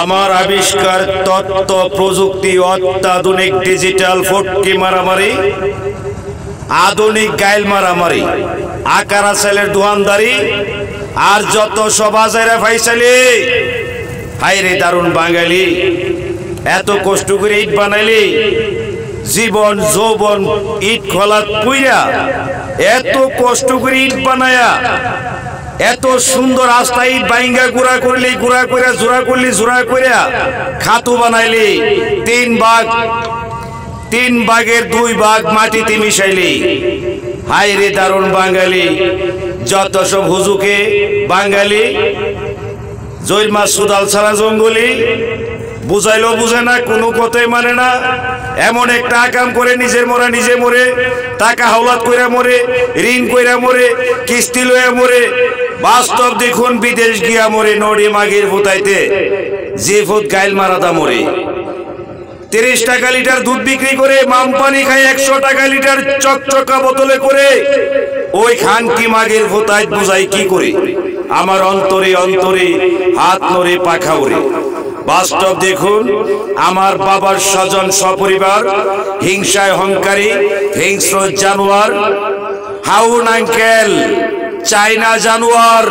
আমার আবিষ্কার তথ্য প্রযুক্তি অত্যাধুনিক ডিজিটাল ফটকি মারামারি আধুনিক গাইল মারামারি আকারা সেলের দোকানদারি আর যত সবাজারে ফাইসালি হায়রে দারুণ বাঙালি এত কষ্ট করে ইট বানাইলি জীবন যৌবন ইট খোলাত পুইরা এত কষ্ট করে ইট বানায়া এত সুন্দর রাস্তা ইট বাইঙ্গা গুড়া করলি গুড়া কইরা জোড়া করলি জোড়া কইরা খাতু বানাইলি তিন ভাগের 2 ভাগ মাটিতে মিশাইলি হায়রে দারুণ বাঙালি যত সব হুজুকে বাঙালি জৈর মাছ সুদাল ছাড়া জঙ্গলি বুঝাইলেও বুঝে না কোনো কথাই মানে না এমন একটা আকাম করে নিজের মরা নিজে মরে টাকা হাওলাত কইরা মরে ঋণ কইরা মরে কিস্তি লইয়া মরে বাস্তব দেখুন বিদেশ গিয়া মরে নড়ি মাগির ফুটাইতে যে ফুট গাইল মারাদা মরে 30 টাকা লিটার দুধ বিক্রি করে মাম পানি খায় 100 টাকা লিটার চকচকা বোতলে করে ওই খান কি মাগির ফুটাইত বুঝাই কি করে আমার অন্তরে অন্তরে হাত নড়ে পাখা ওরে বাস্তব দেখুন আমার বাবার স্বজন সপরিবার হিংসায় হংকারী হিংস্র জানোয়ার হাউন আঙ্কেল চাইনা জানোয়ার